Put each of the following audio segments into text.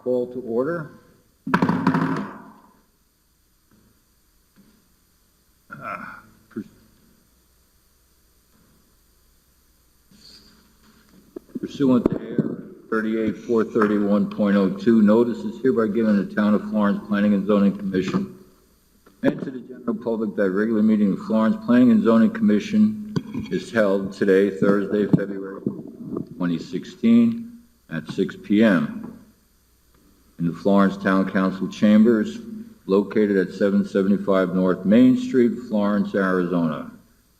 Call to order. Pursuant to AR 38-431.02, notice is hereby given to the Town of Florence Planning and Zoning Commission and to the general public that regular meeting of Florence Planning and Zoning Commission is held today, Thursday, February 2016, at 6 p.m. in the Florence Town Council Chambers, located at 775 North Main Street, Florence, Arizona.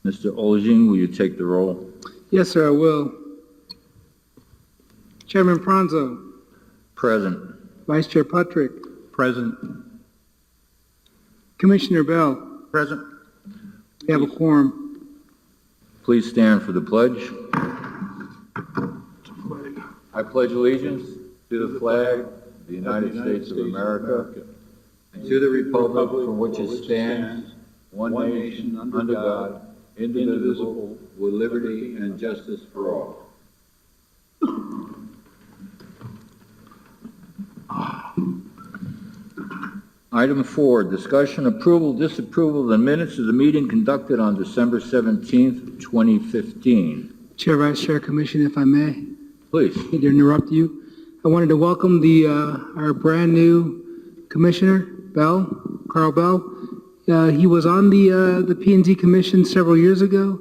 Mr. Olgin, will you take the roll? Yes, sir, I will. Chairman Pranzo. Present. Vice Chair Patrick. Present. Commissioner Bell. Present. We have a quorum. Please stand for the pledge. I pledge allegiance to the flag of the United States of America and to the republic for which it stands, one nation, under God, indivisible, with liberty and justice for all. Item 4, discussion, approval, disapproval of the minutes of the meeting conducted on December 17th, 2015. Chair, Vice Chair, Commission, if I may. Please. Need to interrupt you. I wanted to welcome our brand new Commissioner, Bell, Carl Bell. He was on the P&Z Commission several years ago.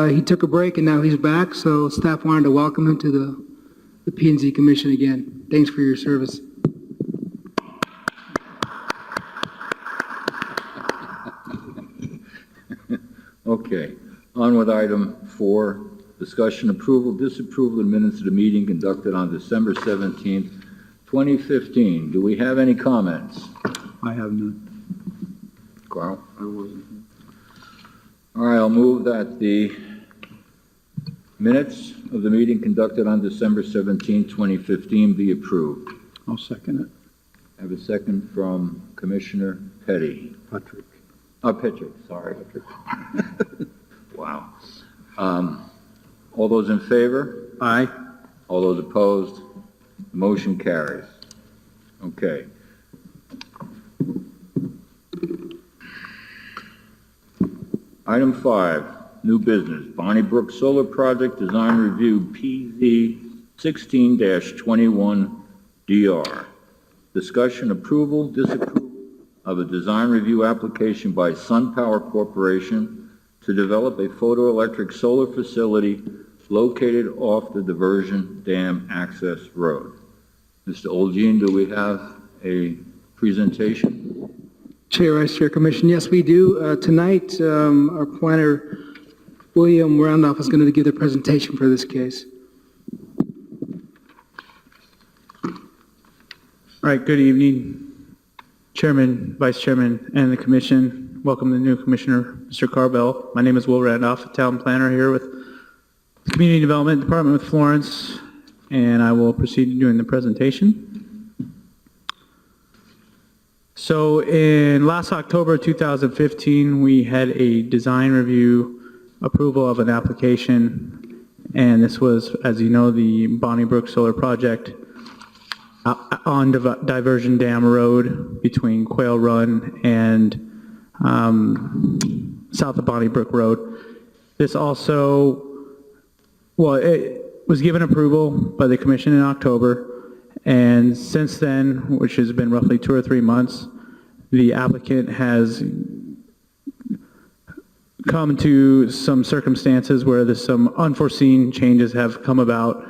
He took a break and now he's back, so staff wanted to welcome him to the P&Z Commission again. Thanks for your service. Okay, on with item 4, discussion, approval, disapproval of minutes of the meeting conducted on December 17th, 2015. Do we have any comments? I have none. Carl? I wasn't. All right, I'll move that the minutes of the meeting conducted on December 17th, 2015 be approved. I'll second it. I have a second from Commissioner Petty. Patrick. Patrick, sorry. Wow. All those in favor? Aye. All those opposed? The motion carries. Okay. Item 5, new business. Bonnie Brook Solar Project Design Review PZ 16-21DR. Discussion, approval, disapproval of a design review application by Sunpower Corporation to develop a photoelectric solar facility located off the Diversion Dam Access Road. Mr. Olgin, do we have a presentation? Chair, Vice Chair, Commission, yes, we do. Tonight, our planner, William Randolph, is going to give the presentation for this case. All right, good evening, Chairman, Vice Chairman, and the Commission. Welcome the new Commissioner, Mr. Carbell. My name is Will Randolph, Town Planner here with the Community Development Department with Florence, and I will proceed doing the presentation. So in last October 2015, we had a design review approval of an application, and this was, as you know, the Bonnie Brook Solar Project on Diversion Dam Road between Quail Run and south of Bonnie Brook Road. This also, well, it was given approval by the Commission in October, and since then, which has been roughly 2 or 3 months, the applicant has come to some circumstances where there's some unforeseen changes have come about,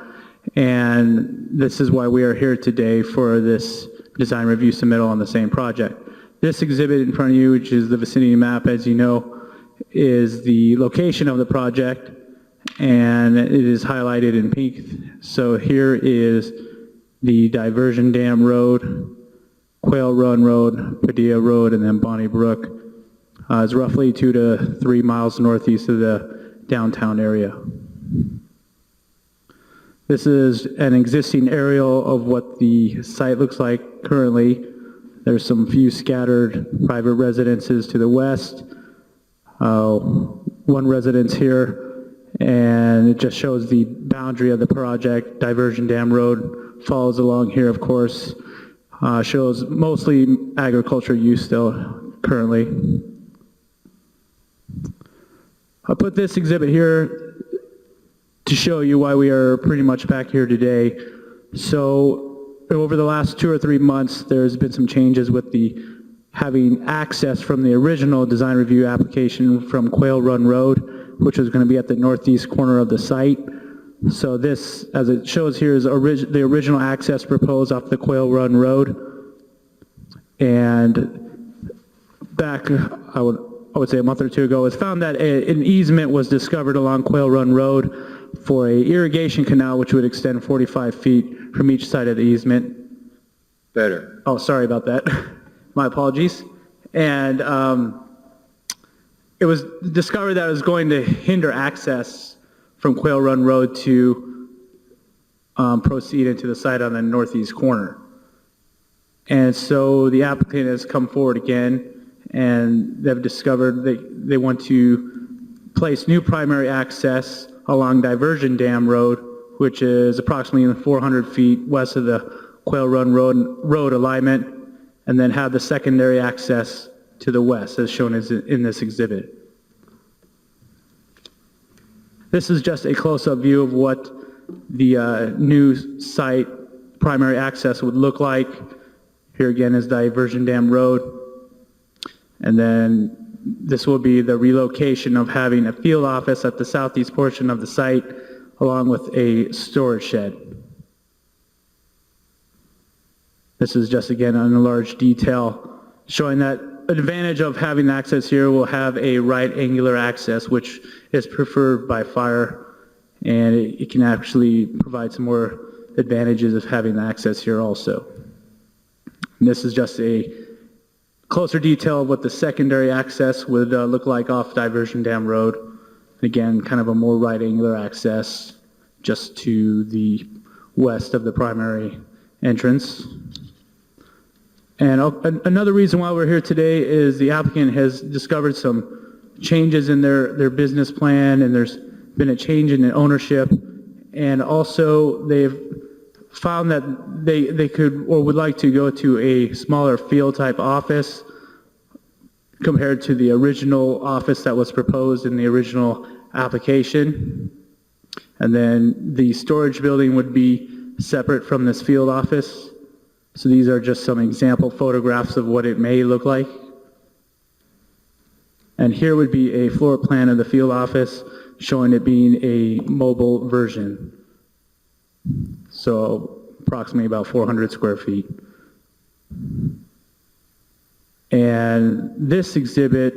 and this is why we are here today for this design review submittal on the same project. This exhibit in front of you, which is the vicinity map, as you know, is the location of the project, and it is highlighted in pink. So here is the Diversion Dam Road, Quail Run Road, Padilla Road, and then Bonnie Brook. It's roughly 2 to 3 miles northeast of the downtown area. This is an existing aerial of what the site looks like currently. There's some few scattered private residences to the west, one residence here, and it just shows the boundary of the project. Diversion Dam Road follows along here, of course, Shows mostly agriculture use still currently. I put this exhibit here to show you why we are pretty much back here today. So over the last 2 or 3 months, there's been some changes with the having access from the original design review application from Quail Run Road, which was going to be at the northeast corner of the site. So this, as it shows here, is the original access proposed off the Quail Run Road. And back, I would say a month or two ago, it was found that an easement was discovered along Quail Run Road for a irrigation canal, which would extend 45 feet from each side of the easement. Better. Oh, sorry about that. My apologies. And it was discovered that it was going to hinder access from Quail Run Road to proceed into the site on the northeast corner. And so the applicant has come forward again, and they've discovered they want to place new primary access along Diversion Dam Road, which is approximately 400 feet west of the Quail Run Road alignment, and then have the secondary access to the west, as shown in this exhibit. This is just a close-up view of what the new site primary access would look like. Here again is Diversion Dam Road. And then this will be the relocation of having a field office at the southeast portion of the site, along with a storage shed. This is just, again, an enlarged detail showing that an advantage of having access here will have a right angular access, which is preferred by fire, and it can actually provide some more advantages of having access here also. And this is just a closer detail of what the secondary access would look like off Diversion Dam Road. Again, kind of a more right angular access just to the west of the primary entrance. And another reason why we're here today is the applicant has discovered some changes in their business plan, and there's been a change in the ownership, and also they've found that they could or would like to go to a smaller field type office compared to the original office that was proposed in the original application. And then the storage building would be separate from this field office. So these are just some example photographs of what it may look like. And here would be a floor plan of the field office showing it being a mobile version. So approximately about 400 square feet. And this exhibit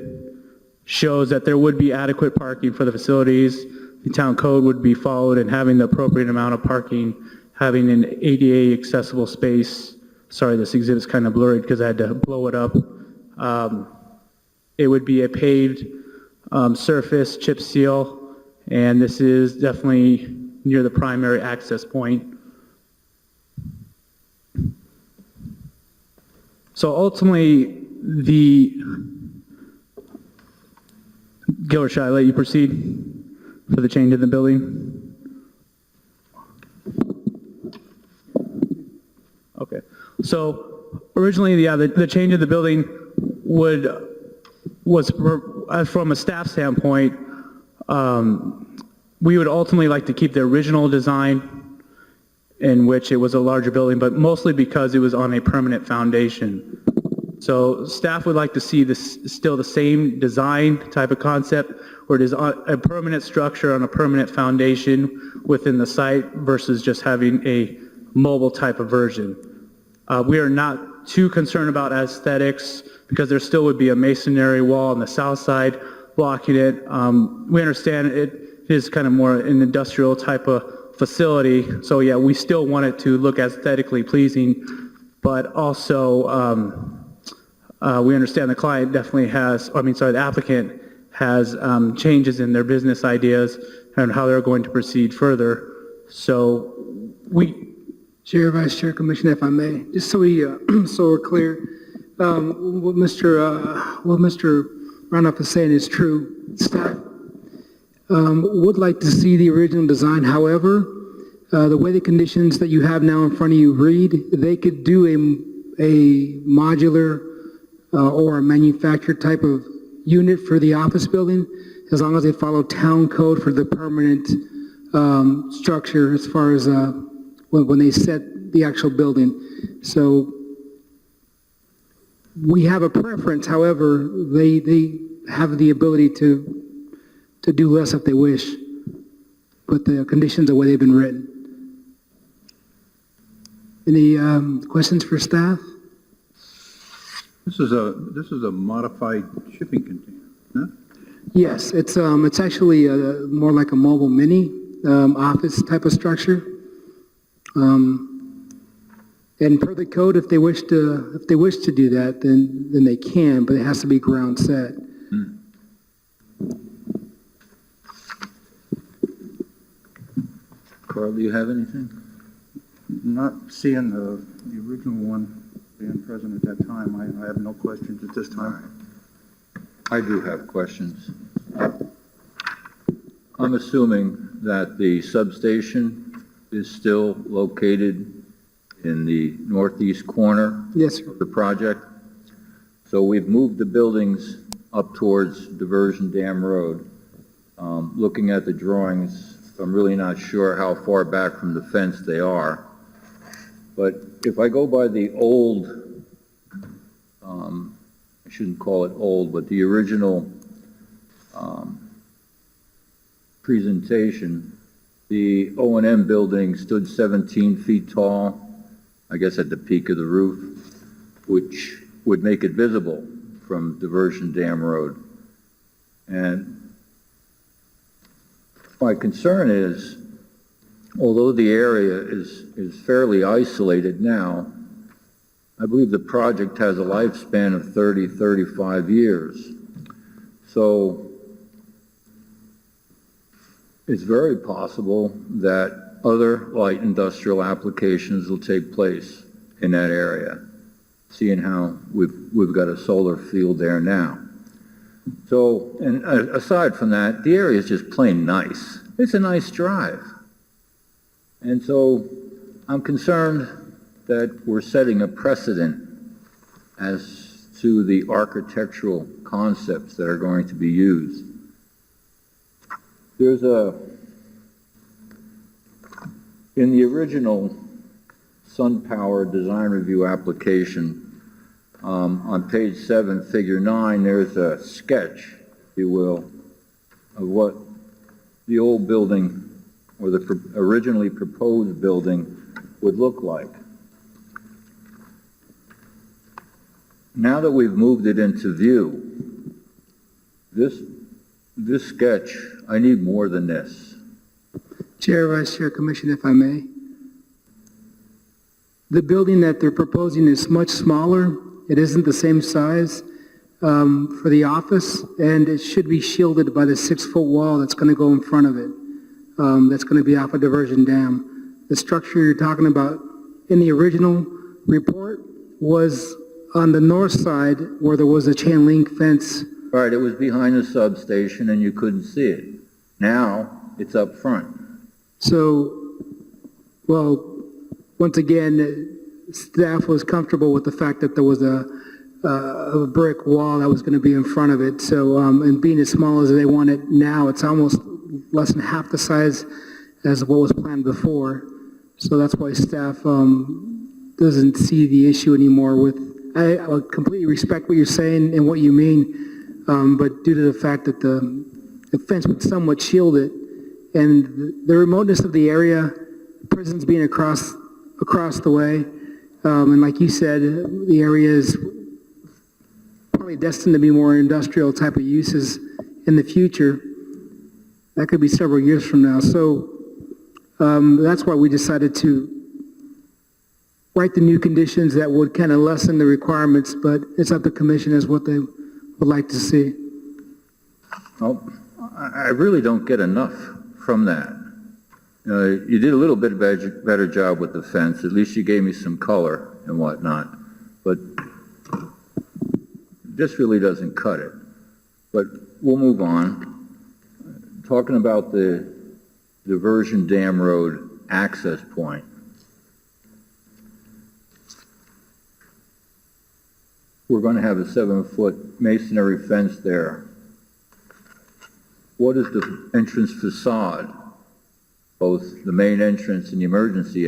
shows that there would be adequate parking for the facilities. The town code would be followed in having the appropriate amount of parking, having an ADA accessible space. Sorry, this exhibit's kind of blurry because I had to blow it up. It would be a paved surface, chip seal, and this is definitely near the primary access point. So ultimately, Gilbert, should I let you proceed for the change in the building? Okay. So originally, yeah, the change of the building was from a staff standpoint, we would ultimately like to keep the original design in which it was a larger building, but mostly because it was on a permanent foundation. So staff would like to see this still the same design type of concept, where it is a permanent structure on a permanent foundation within the site versus just having a mobile type of version. We are not too concerned about aesthetics because there still would be a masonry wall on the south side blocking it. We understand it is kind of more an industrial type of facility, so yeah, we still want it to look aesthetically pleasing, but also we understand the client definitely has, the applicant has changes in their business ideas and how they're going to proceed further. So Chair, Vice Chair, Commissioner, if I may, just so we're clear, what Mr. Randolph is saying is true. Staff would like to see the original design. However, the way the conditions that you have now in front of you read, they could do a modular or a manufactured type of unit for the office building, as long as they follow town code for the permanent structure as far as when they set the actual building. So we have a preference, however, they have the ability to do less if they wish, but the conditions are the way they've been written. Any questions for staff? This is a modified shipping container, huh? Yes, it's actually more like a mobile mini office type of structure. And per the code, if they wish to do that, then they can, but it has to be ground set. Carl, do you have anything? Not seeing the original one being present at that time, I have no questions at this time. I do have questions. I'm assuming that the substation is still located in the northeast corner Yes, sir. of the project. So we've moved the buildings up towards Diversion Dam Road. Looking at the drawings, I'm really not sure how far back from the fence they are. But if I go by the old, I shouldn't call it old, but the original presentation, the O&M building stood 17 feet tall, I guess at the peak of the roof, which would make it visible from Diversion Dam Road. And my concern is, although the area is fairly isolated now, I believe the project has a lifespan of 30, 35 years. So it's very possible that other light industrial applications will take place in that area, seeing how we've got a solar field there now. So, and aside from that, the area is just plain nice. It's a nice drive. And so I'm concerned that we're setting a precedent as to the architectural concepts that are going to be used. There's in the original Sunpower design review application, on page 7, figure 9, there's a sketch, if you will, of what the old building or the originally proposed building would look like. Now that we've moved it into view, this sketch, I need more than this. Chair, Vice Chair, Commission, if I may. The building that they're proposing is much smaller. It isn't the same size for the office, and it should be shielded by the 6-foot wall that's going to go in front of it. That's going to be off of Diversion Dam. The structure you're talking about in the original report was on the north side where there was a chain link fence. All right, it was behind the substation and you couldn't see it. Now it's up front. So, well, once again, staff was comfortable with the fact that there was a brick wall that was going to be in front of it. So, and being as small as they want it now, it's almost less than half the size as what was planned before. So that's why staff doesn't see the issue anymore with, I completely respect what you're saying and what you mean, but due to the fact that the fence would somewhat shield it, and the remoteness of the area, prisons being across the way, and like you said, the area is probably destined to be more industrial type of uses in the future. That could be several years from now. So that's why we decided to write the new conditions that would kind of lessen the requirements, but it's up to the commission as what they would like to see. Well, I really don't get enough from that. You did a little bit better job with the fence. At least you gave me some color and whatnot. But this really doesn't cut it. But we'll move on. Talking about the Diversion Dam Road access point. we're going to have a 7-foot masonry fence there. What is the entrance facade? Both the main entrance and the emergency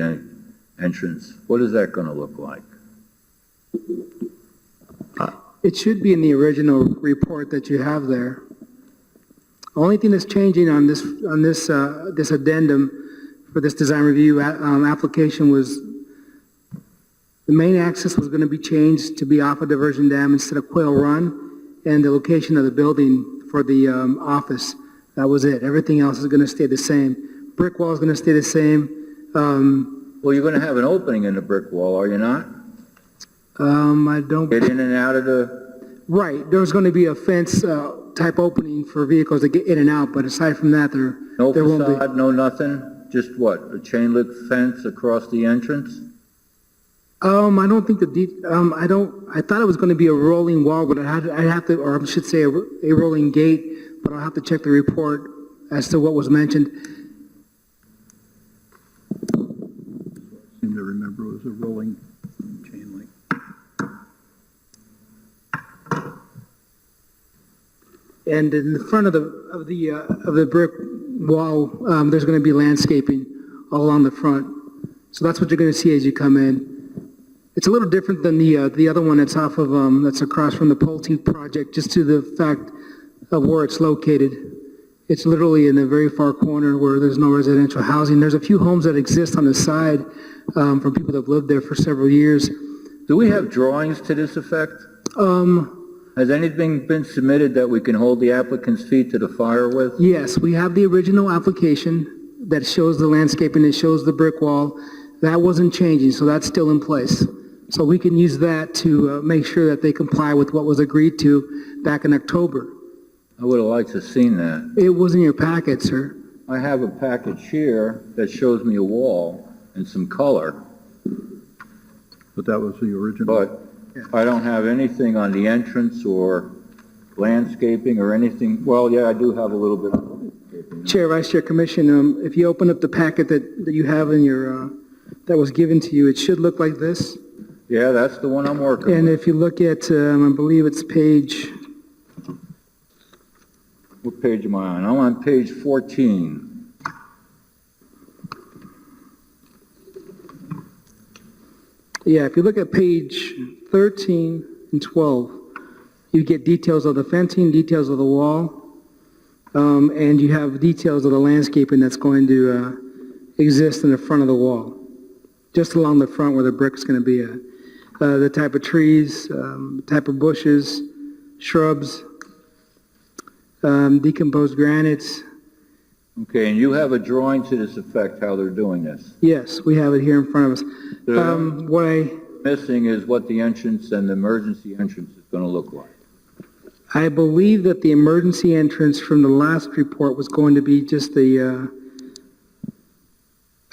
entrance. What is that going to look like? It should be in the original report that you have there. Only thing that's changing on this this addendum for this design review application was the main access was going to be changed to be off of Diversion Dam instead of Quail Run, and the location of the building for the office. That was it. Everything else is going to stay the same. Brick wall is going to stay the same. Well, you're going to have an opening in the brick wall, are you not? I don't. Get in and out of the... Right. There's going to be a fence type opening for vehicles to get in and out, but aside from that, No there won't be. facade, no nothing? Just what, a chain link fence across the entrance? I don't think I thought it was going to be a rolling wall, but I'd have to, or I should say a rolling gate, but I'll have to check the report as to what was mentioned. I seem to remember it was a rolling chain link. And in the front of the brick wall, there's going to be landscaping all along the front. So that's what you're going to see as you come in. It's a little different than the other one that's off of that's across from the Pulte project, just to the fact of where it's located. It's literally in the very far corner where there's no residential housing. There's a few homes that exist on the side from people that have lived there for several years. Do we have drawings to this effect? Has anything been submitted that we can hold the applicant's feet to the fire with? Yes, we have the original application that shows the landscaping, it shows the brick wall. That wasn't changing, so that's still in place. So we can use that to make sure that they comply with what was agreed to back in October. I would have liked to have seen that. It was in your packet, sir. I have a package here that shows me a wall and some color, But that was the original. but I don't have anything on the entrance or landscaping or anything. Well, yeah, I do have a little bit of landscaping. Chair, Vice Chair, Commission, if you open up the packet that you have in your, that was given to you, it should look like this. Yeah, that's the one I'm working And with. if you look at, I believe it's page, What page am I on? I'm on page 14. yeah, if you look at page 13 and 12, you get details of the fencing, details of the wall, and you have details of the landscaping that's going to exist in the front of the wall, just along the front where the brick's going to be at. The type of trees, type of bushes, shrubs, decomposed granites. Okay, and you have a drawing to this effect, how they're doing this. Yes, we have it here in front of us. What Missing is what the entrance and the emergency entrance is going to look like. I believe that the emergency entrance from the last report was going to be just a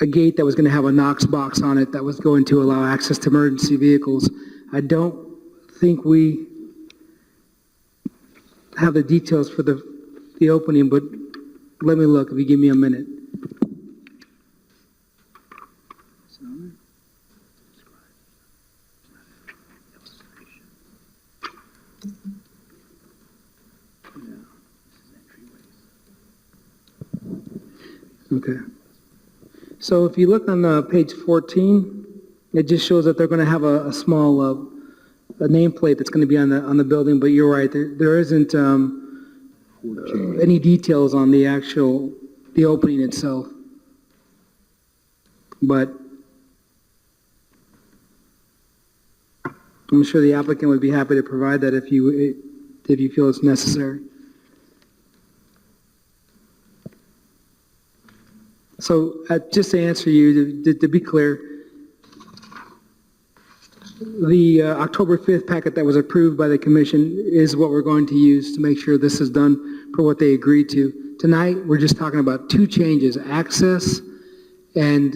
gate that was going to have a Knox box on it that was going to allow access to emergency vehicles. I don't think we have the details for the opening, but let me look if you give me a minute. Okay. So if you look on page 14, it just shows that they're going to have a small a nameplate that's going to be on the building. But you're right, there isn't any details on the opening itself. But I'm sure the applicant would be happy to provide that if you feel it's necessary. So just to answer you, to be clear, the October 5th packet that was approved by the commission is what we're going to use to make sure this is done for what they agreed to. Tonight, we're just talking about two changes, access and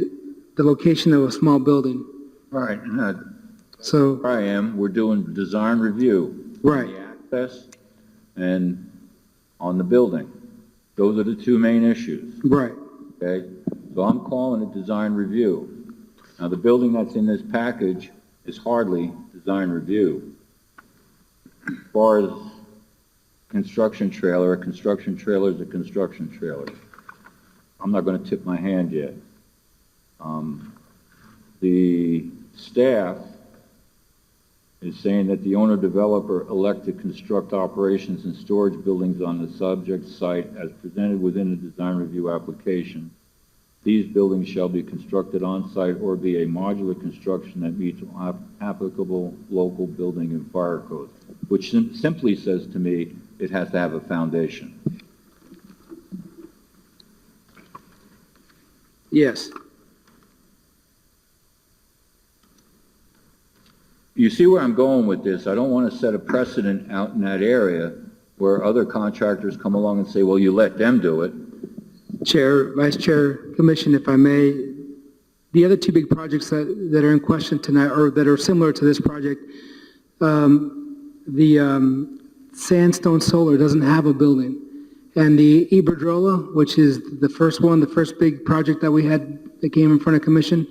the location of a small building. Right, So, where I am, we're doing design review. Right. The access and on the building. Those are the two main issues. right. Okay, so I'm calling it design review. Now, the building that's in this package is hardly design review. as far as construction trailer, a construction trailer is a construction trailer. I'm not going to tip my hand yet. The staff is saying that the owner-developer elect to construct operations and storage buildings on the subject site as presented within the design review application. These buildings shall be constructed on-site or be a modular construction that meets applicable local building and fire codes, which simply says to me it has to have a foundation. Yes. You see where I'm going with this? I don't want to set a precedent out in that area where other contractors come along and say, well, you let them do it. Chair, Vice Chair, Commission, if I may, the other two big projects that are in question tonight, or that are similar to this project, the Sandstone Solar doesn't have a building. And the Iberdrola, which is the first one, the first big project that we had that came in front of Commission,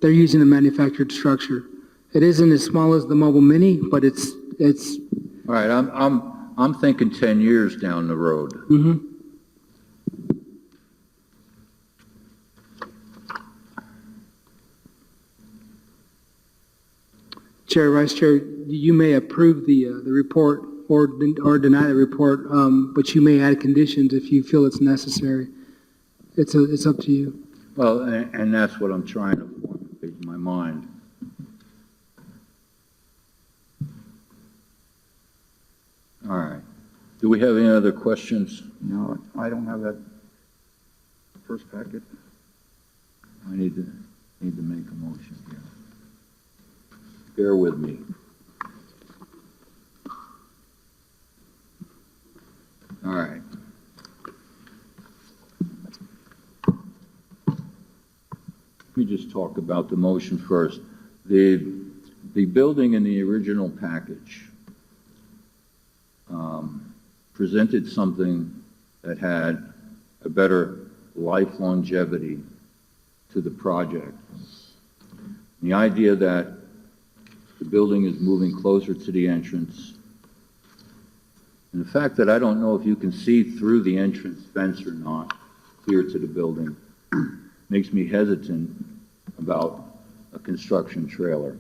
they're using a manufactured structure. It isn't as small as the Mobile Mini, but it's. All right, I'm thinking 10 years down the road. Mm-hmm. Chair, Vice Chair, you may approve the report or deny the report, but you may add conditions if you feel it's necessary. It's up to you. Well, and that's what I'm trying to formulate in my mind. All right. Do we have any other questions? No, I don't have that first packet. I need to make a motion here. Bear with me. All right. Let me just talk about the motion first. The building in the original package presented something that had a better life longevity to the project. The idea that the building is moving closer to the entrance, and the fact that I don't know if you can see through the entrance fence or not, clear to the building, makes me hesitant about a construction trailer.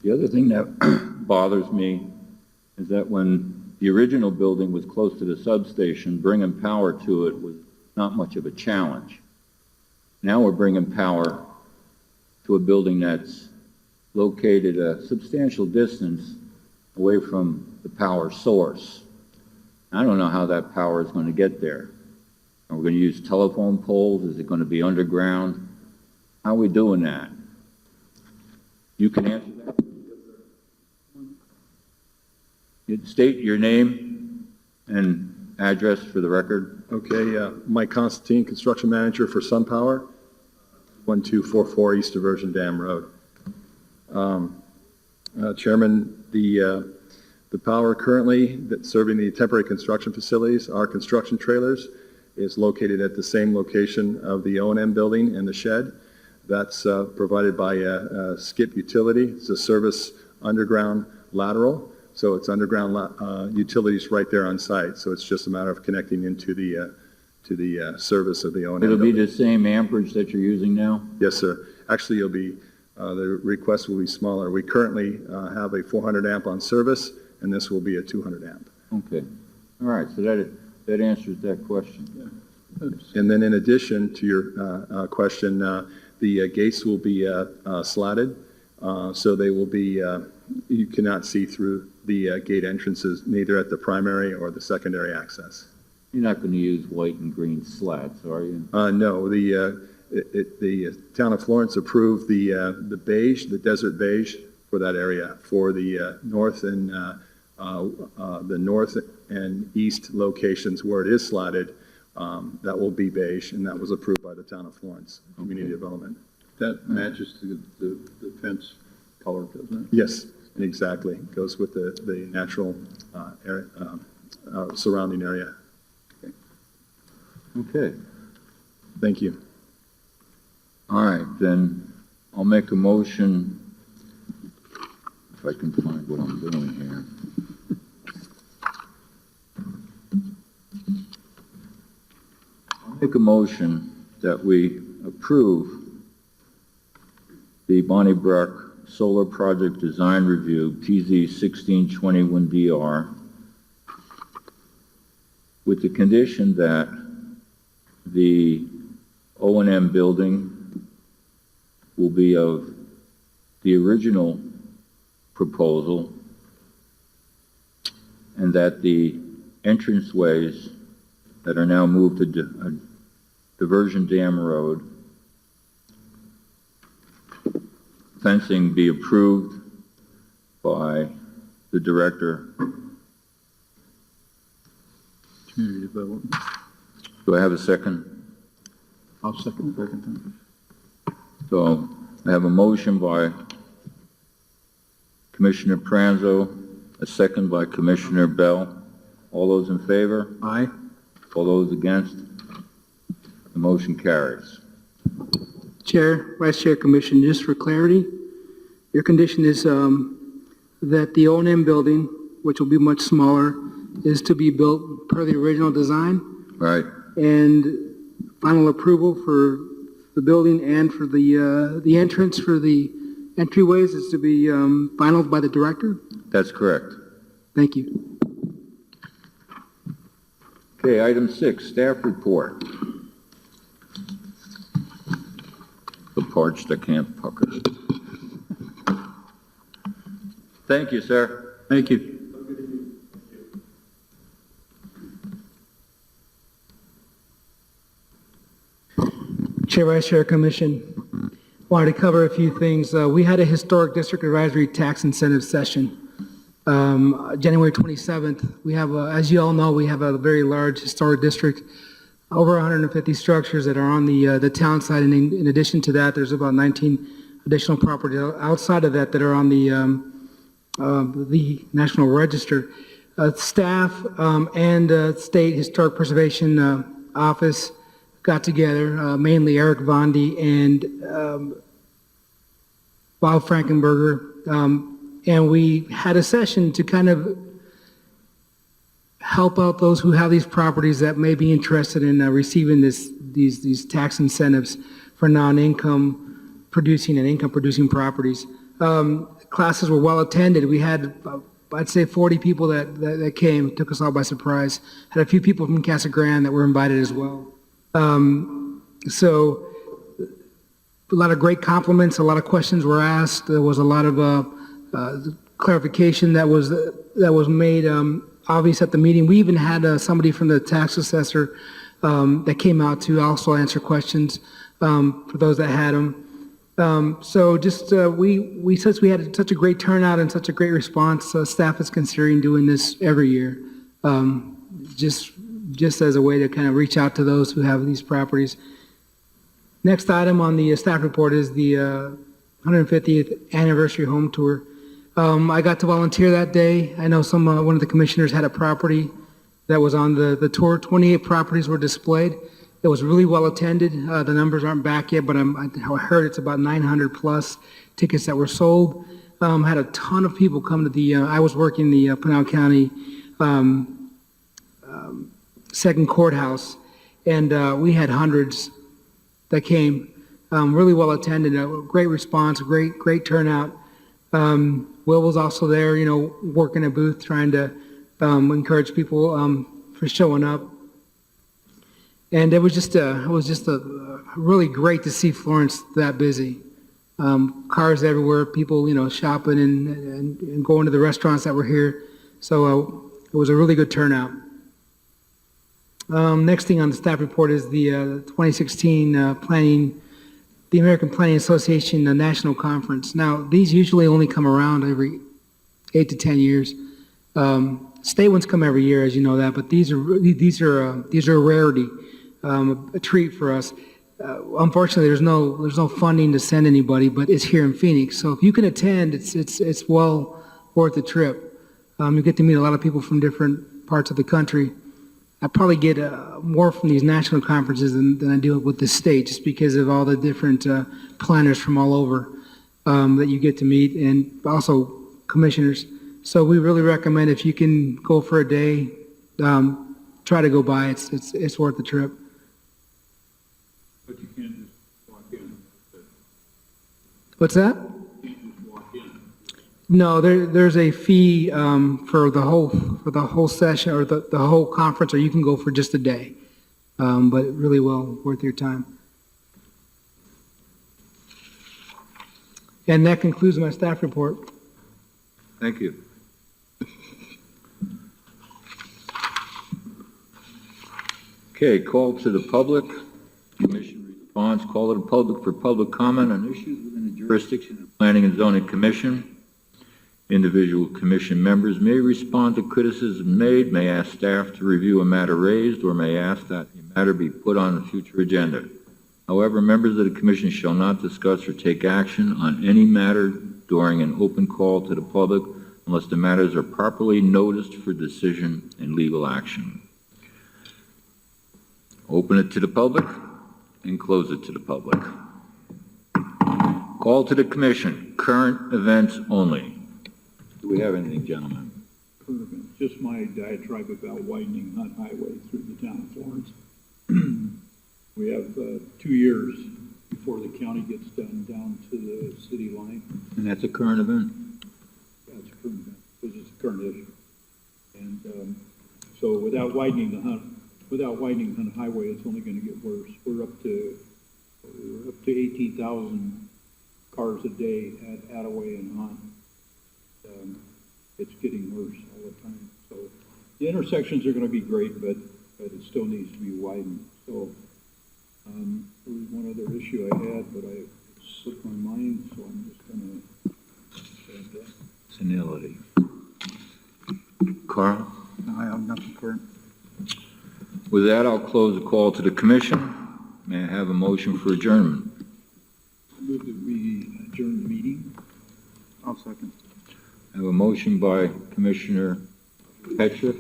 The other thing that bothers me is that when the original building was close to the substation, bringing power to it was not much of a challenge. Now we're bringing power to a building that's located a substantial distance away from the power source. I don't know how that power is going to get there. Are we going to use telephone poles? Is it going to be underground? How are we doing that? You can answer that. You'd state your name and address for the record. Okay, Mike Constantine, construction manager for Sunpower, 1244 East Diversion Dam Road. Chairman, the power currently that's serving the temporary construction facilities, our construction trailers, is located at the same location of the O&M building and the shed. That's provided by a skip utility. It's a service underground lateral. So it's underground utilities right there on site. So it's just a matter of connecting into the service of the O&M It'll be building. the same amperage that you're using now? Yes, sir. Actually, it'll be, the request will be smaller. We currently have a 400 amp on service, and this will be a 200 amp. Okay. All right, so that answers that question. And then in addition to your question, the gates will be slatted, so they will be, you cannot see through the gate entrances, neither at the primary or the secondary access. You're not going to use white and green slats, are you? No, the town of Florence approved the beige, the desert beige for that area, for the north and east locations where it is slatted. That will be beige, and that was approved by the town of Florence Community Development. That matches the fence color, doesn't it? Yes, exactly. Goes with the natural area, surrounding area. Okay. Thank you. All right, then I'll make a motion, if I can find what I'm doing here. make a motion that we approve the Bonnie Brook Solar Project Design Review, PZ 1621DR, with the condition that the O&M building will be of the original proposal, and that the entranceways that are now moved to Diversion Dam Road, fencing be approved by the director. Community development. Do I have a second? I'll second. So I have a motion by Commissioner Pranzo, a second by Commissioner Bell. All those in favor? Aye. All those against? The motion carries. Chair, Vice Chair, Commission, just for clarity, your condition is that the O&M building, which will be much smaller, is to be built per the original design, Right. and final approval for the building and for the entrance for the entryways is to be finalized by the director? That's correct. Thank you. Okay, item 6, staff report. The parched, I can't pucker. Thank you, sir. Thank you. Chair, Vice Chair, Commission, wanted to cover a few things. We had a historic district advisory tax incentive session. January 27th, we have, as you all know, we have a very large historic district, over 150 structures that are on the town side, and in addition to that, there's about 19 additional properties outside of that that are on the National Register. Staff and State Historic Preservation Office got together, mainly Eric Vondi and Bob Frankenberger, and we had a session to kind of help out those who have these properties that may be interested in receiving these tax incentives for non-income producing and income producing properties. Classes were well attended. We had, I'd say, 40 people that came. Took us all by surprise. Had a few people from Casa Grande that were invited as well. So a lot of great compliments, a lot of questions were asked. There was a lot of clarification that was made obvious at the meeting. We even had somebody from the tax assessor that came out to also answer questions for those that had them. So just since we had such a great turnout and such a great response, staff is considering doing this every year, just as a way to kind of reach out to those who have these properties. Next item on the staff report is the 150th anniversary home tour. I got to volunteer that day. I know one of the commissioners had a property that was on the tour. 28 properties were displayed. It was really well attended. The numbers aren't back yet, but I heard it's about 900 plus tickets that were sold. Had a ton of people come to I was working the Pinal County second courthouse, and we had hundreds that came. Really well attended, a great response, great turnout. Will was also there, working a booth, trying to encourage people for showing up. And it was just really great to see Florence that busy. Cars everywhere, people, shopping and going to the restaurants that were here. So it was a really good turnout. Next thing on the staff report is the 2016 the American Planning Association National Conference. Now, these usually only come around every 8 to 10 years. State ones come every year, as you know that, but these are a rarity, a treat for us. Unfortunately, there's no funding to send anybody, but it's here in Phoenix. So if you can attend, it's well worth the trip. You get to meet a lot of people from different parts of the country. I probably get more from these national conferences than I do with the state, just because of all the different planners from all over that you get to meet, and also commissioners. So we really recommend, if you can go for a day, try to go by. It's worth the trip. But you can't just walk in. What's that? You can't just walk in. No, there's a fee for the whole session or the whole conference, or you can go for just a day. But really well worth your time. And that concludes my staff report. Thank you. Okay, call to the public. Commission response, call to the public for public comment on issues within the jurisdiction of the Planning and Zoning Commission. Individual commission members may respond to criticism made, may ask staff to review a matter raised, or may ask that the matter be put on a future agenda. However, members of the commission shall not discuss or take action on any matter during an open call to the public unless the matters are properly noticed for decision and legal action. Open it to the public and close it to the public. Call to the commission, current events only. Do we have anything, gentlemen? Just my diatribe about widening Hunt Highway through the town of Florence. We have 2 years before the county gets done down to the city line. And that's a current event? That's a current event, because it's a current issue. And so without widening Hunt Highway, it's only going to get worse. We're up to 18,000 cars a day at Attaway and Hunt. It's getting worse all the time. So the intersections are going to be great, but it still needs to be widened. So there was one other issue I had, but it slipped my mind, so I'm just going to say that. Senility. Carl? No, I have nothing current. With that, I'll close the call to the commission. May I have a motion for adjournment? Move that we adjourn the meeting. I'll second. I have a motion by Commissioner Petrick,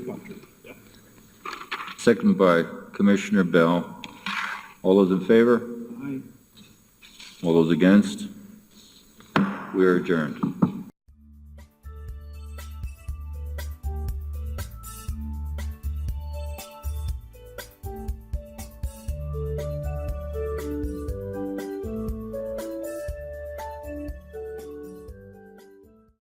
second by Commissioner Bell. All those in favor? Aye. All those against? We are adjourned.